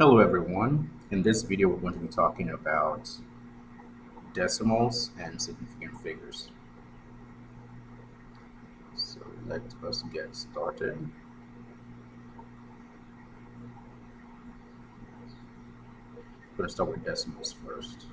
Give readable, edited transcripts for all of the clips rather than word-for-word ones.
Hello everyone. In this video we're going to be talking about decimals and significant figures. So let us get started. I'm going to start with decimals first.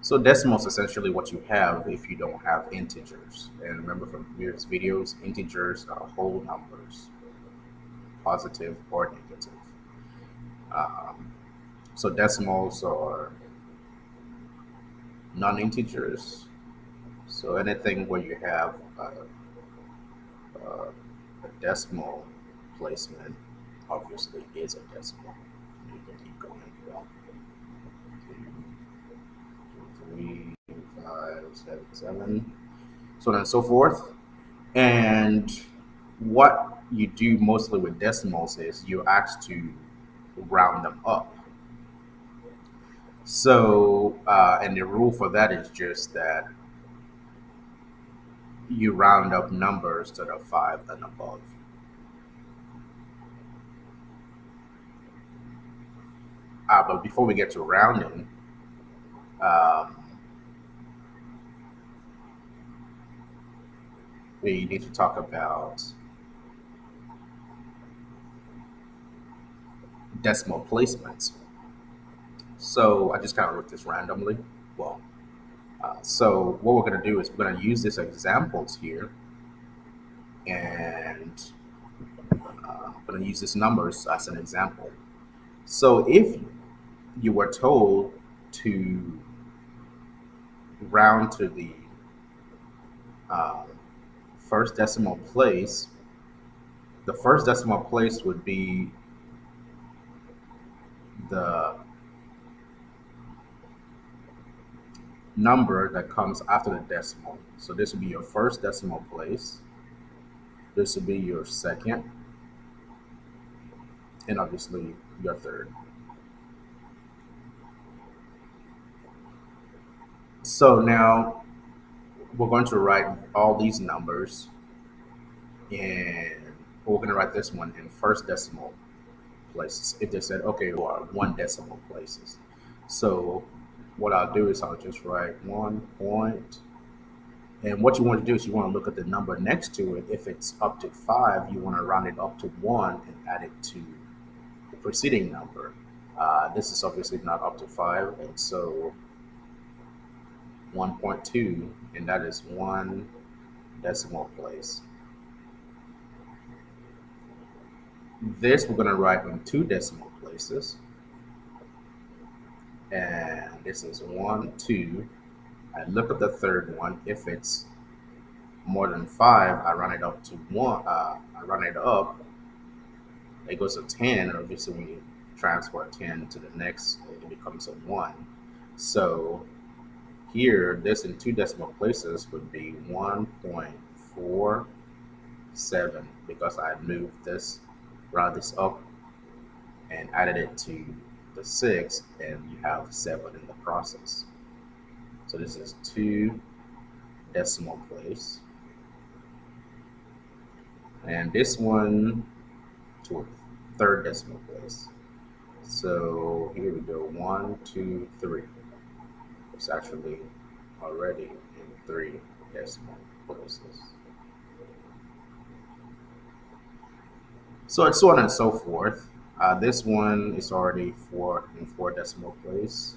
So decimals essentially what you have if you don't have integers. And remember from previous videos, integers are whole numbers, positive or negative. Um, so decimals are non-integers. So anything where you have a decimal placement obviously is a decimal. You can keep going. 1, 2, 3, 5, 7, 7, so on and so forth. And what you do mostly with decimals is you ask to round them up. So, and the rule for that is just that you round up numbers to the 5 and above. But before we get to rounding, um, we need to talk about decimal placements. So I just kind of wrote this randomly. Well, so what we're going to do is we're going to use these examples here, and I'm going to use these numbers as an example. So if you were told to round to the um, first decimal place, the first decimal place would be the number that comes after the decimal. So this would be your first decimal place. This would be your second, and obviously your third. So now we're going to write all these numbers, and we're going to write this one in first decimal places. If they said, okay, or one decimal places. So what I'll do is I'll just write 1 point. And what you want to do is you want to look at the number next to it. If it's up to 5, you want to round it up to 1 and add it to the preceding number. This is obviously not up to 5, and so 1.2, and that is one decimal place. This we're going to write in 2 decimal places, and this is 1, 2. I look at the third one. If it's more than 5, I run it up to 1. I run it up. It goes to 10, and obviously when you transfer 10 to the next, it becomes a 1. So here, this in 2 decimal places would be 1.47 because I moved this, round this up, and added it to the 6, and you have 7 in the process. So this is 2 decimal place. And this one to a third decimal place. So here we go, 1, 2, 3. It's actually already in 3 decimal places. So it's so on and so forth. This one is already 4 in 4 decimal place.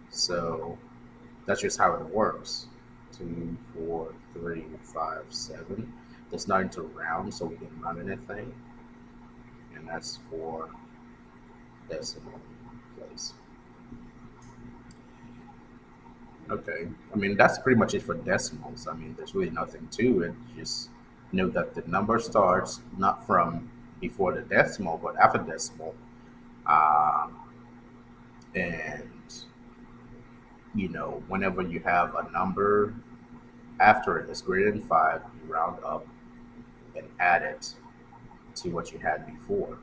So that's just how it works. 2, 4, 3, 5, 7. There's nothing to round, so we didn't round anything. And that's 4 decimal place. Okay, I mean, that's pretty much it for decimals. I mean, there's really nothing to it. Just know that the number starts not from before the decimal, but after decimal. Um, and, whenever you have a number after it is greater than 5, you round up and add it to what you had before.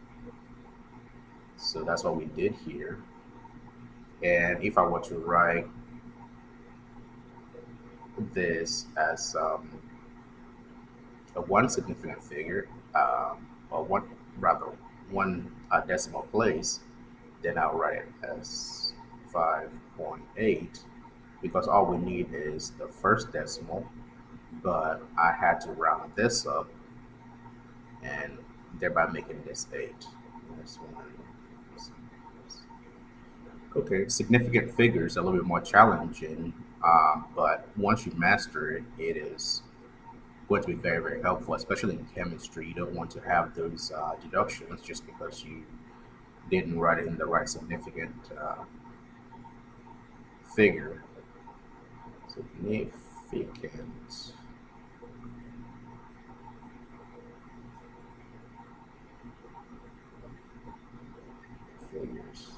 So that's what we did here. And if I were to write this as a one significant figure, or one rather one decimal place, then I'll write it as 5.8 because all we need is the first decimal, but I had to round this up and thereby making this 8. This one. Okay, significant figures are a little bit more challenging, but once you master it, it is going to be very, very helpful, especially in chemistry. You don't want to have those deductions just because you didn't write it in the right significant figure. Significant figures.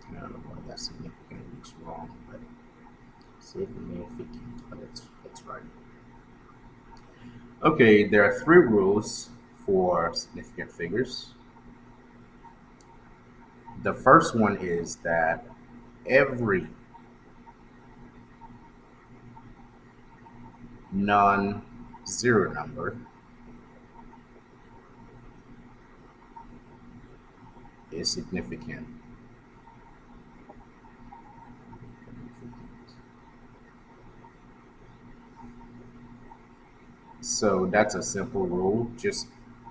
I don't know why that significant looks wrong, but significant. But that's right. Okay, there are three rules for significant figures. The first one is that every non-zero number is significant. So that's a simple rule. Just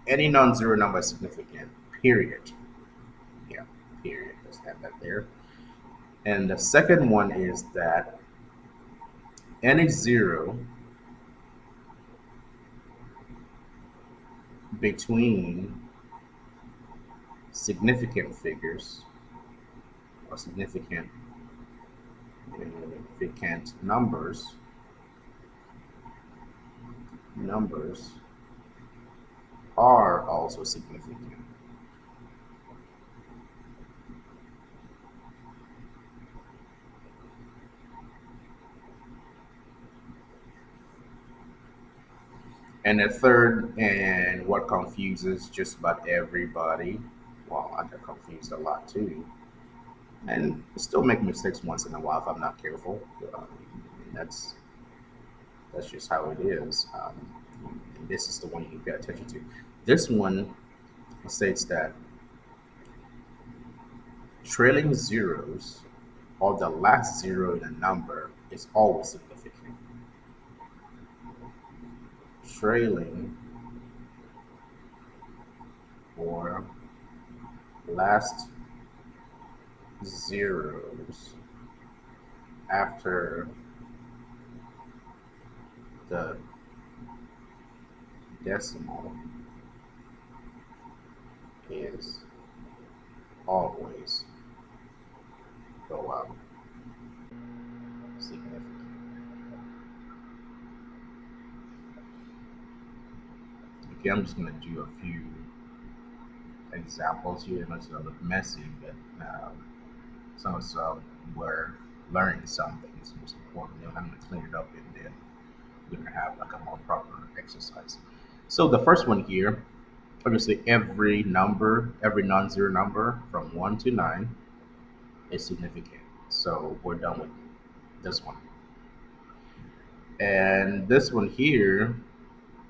any non-zero number is significant. Period. Yeah, period. Let's have that there. And the second one is that any zero between significant figures or significant numbers are also significant. And the third, and what confuses just about everybody, well, I get confused a lot too, and still make mistakes once in a while if I'm not careful. That's that's just how it is. And this is the one you pay attention to. This one states that trailing zeros or the last zero in a number is always significant. Trailing or last zeros after the decimal is always go out significant. Okay, I'm just going to do a few examples here. It's going to look messy, but some of us we're learning something. It's most important. Then I'm going to clean it up and then we're going to have like a more proper exercise. So the first one here, obviously every non-zero number from 1 to 9 is significant. So we're done with this one. And this one here,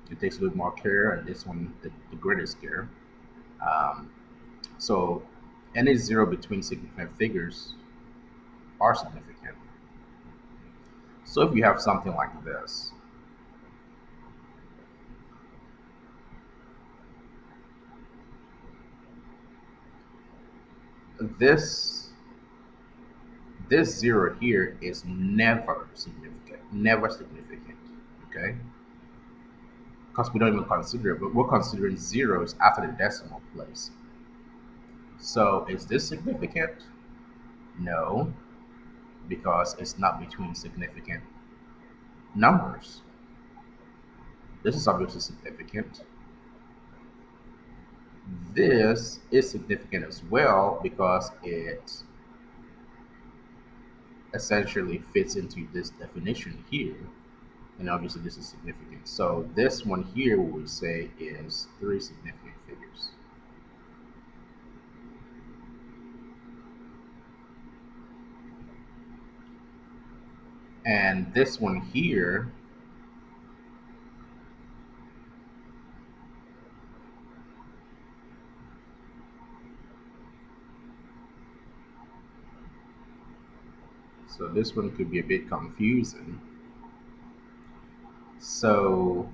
it takes a little more care, and this one, the greatest care. Um, so any zero between significant figures are significant. So if you have something like this this zero here is never significant, never significant, okay? Because we don't even consider it, but we're considering zeros after the decimal place. So is this significant? No, because it's not between significant numbers. This is obviously significant. This is significant as well because it essentially fits into this definition here. And obviously this is significant. So this one here we would say is three significant figures. And this one here So this one could be a bit confusing. So,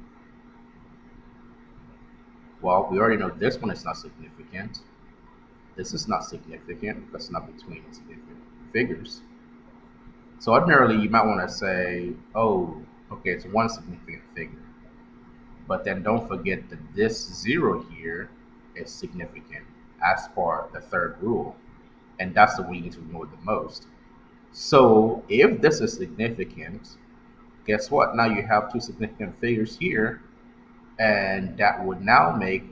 well, we already know this one is not significant. This is not significant because it's not between significant figures. So ordinarily, you might want to say, oh, okay, it's one significant figure. But then don't forget that this zero here is significant as per the third rule. And that's the one you need to ignore the most. So if this is significant, guess what? Now you have two significant figures here, and that would now make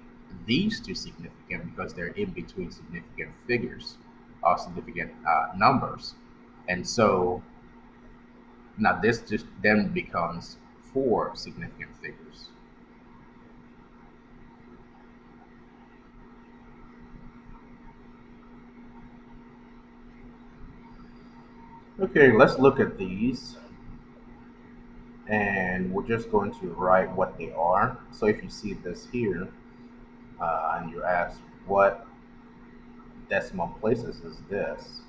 these two significant because they're in between significant figures or significant numbers. And so now this just then becomes four significant figures. Okay, let's look at these, and we're just going to write what they are. So if you see this here, and you ask what decimal places is this,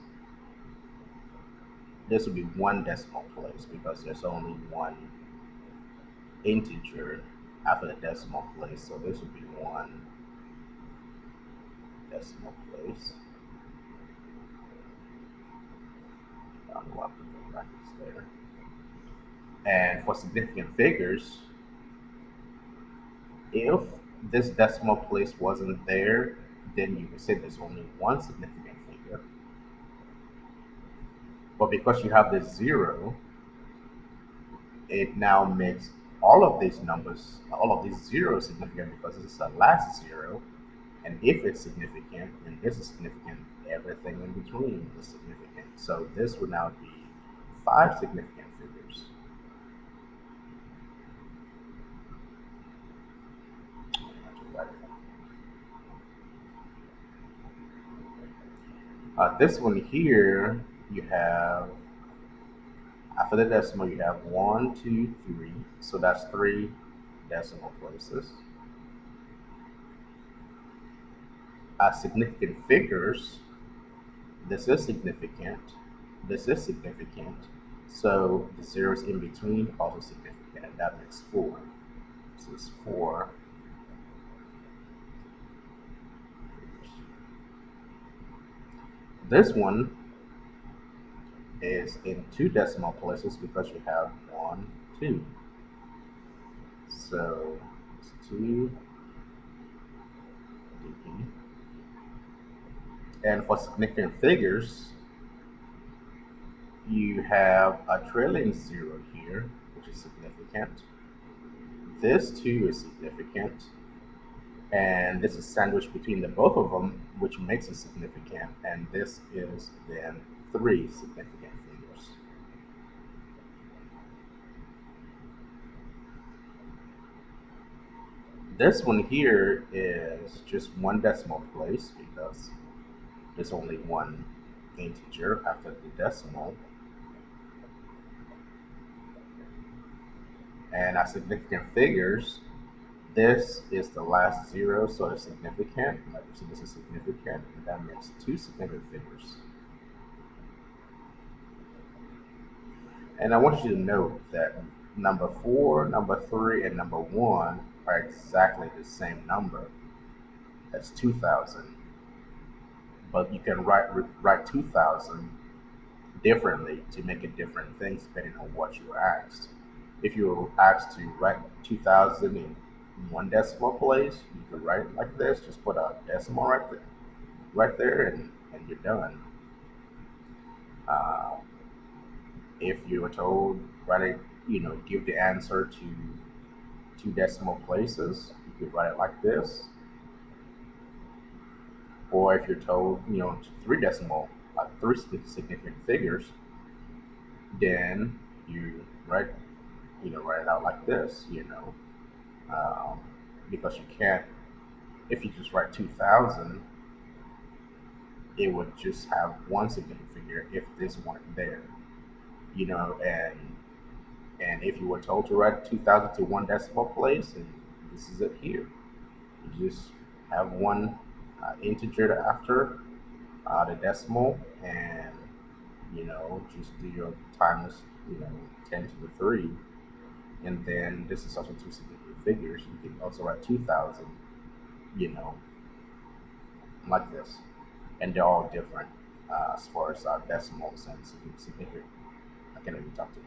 this would be one decimal place because there's only one integer after the decimal place. So this would be one decimal place. I'll have to go back there. And for significant figures, if this decimal place wasn't there, then you could say there's only one significant figure. But because you have this zero, it now makes all of these numbers, all of these zeros significant because this is the last zero. And if it's significant, then this is significant. Everything in between is significant. So this would now be five significant figures. This one here, you have, after the decimal, you have one, two, three. So that's three decimal places. Significant figures, this is significant, this is significant. So the zeros in between also significant, and that makes four. So it's four. This one is in two decimal places because you have one, two. So it's two DP. And for significant figures, you have a trailing zero here, which is significant. This too is significant. And this is sandwiched between the both of them, which makes it significant. And this is then three significant figures. This one here is just one decimal place because there's only one integer after the decimal. And our significant figures, this is the last zero, so it's significant. So this is significant, and that makes two significant figures. And I want you to note that number four, number three, and number one are exactly the same number. That's 2,000. But you can write 2,000 differently to make it different things depending on what you were asked. If you were asked to write 2,000 in one decimal place, you could write it like this. Just put a decimal right there, and you're done. Uh, if you were told write it, give the answer to two decimal places, you could write it like this. Or if you're told, three decimal, three significant figures, then you write it out like this, um, because you can't. If you just write 2,000, it would just have one significant figure if this weren't there, and if you were told to write 2,000 to one decimal place, and this is it here, you just have one integer after the decimal, and Just do your times, 10 to the 3. And then this is also two significant figures. You can also write 2,000, you know, like this. And they're all different as far as decimals and significant. I can't even talk today.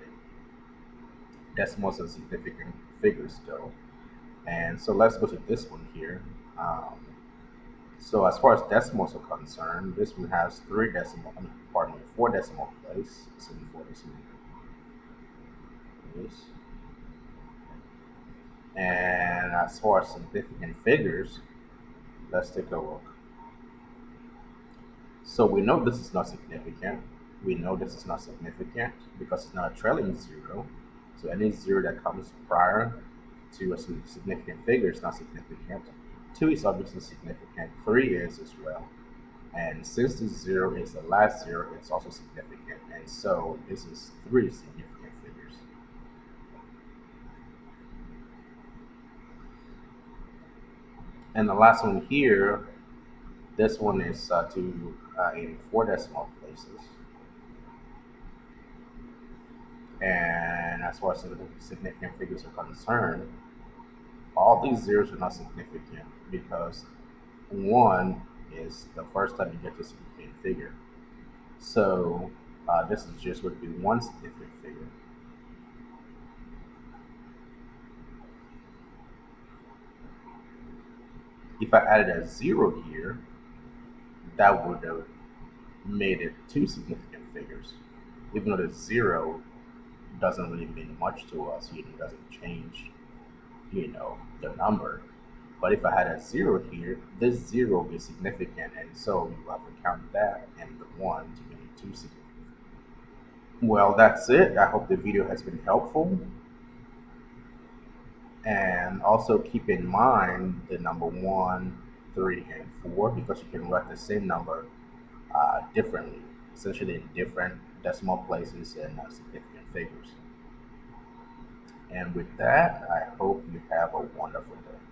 Decimals and significant figures go. And so let's go to this one here. Um, so as far as decimals are concerned, this one has four decimal places. It's in four decimal places. And as far as significant figures, let's take a look. So we know this is not significant. We know this is not significant because it's not a trailing zero. So any zero that comes prior to a significant figure is not significant. 2 is obviously significant. 3 is as well. And since the zero is the last zero, it's also significant. And so this is 3 significant figures. And the last one here, this one is in four decimal places. And as far as significant figures are concerned, all these zeros are not significant because one is the first time you get to a significant figure. So this is just would be one significant figure. If I added a zero here, that would have made it two significant figures. Even though the zero doesn't really mean much to us, it doesn't change, the number. But if I had a zero here, this zero will be significant, and so you have to count that and the one to make it two significant. Well, that's it. I hope the video has been helpful. And also keep in mind the number 1, 3, and 4 because you can write the same number differently, essentially in different decimal places and significant figures. And with that, I hope you have a wonderful day.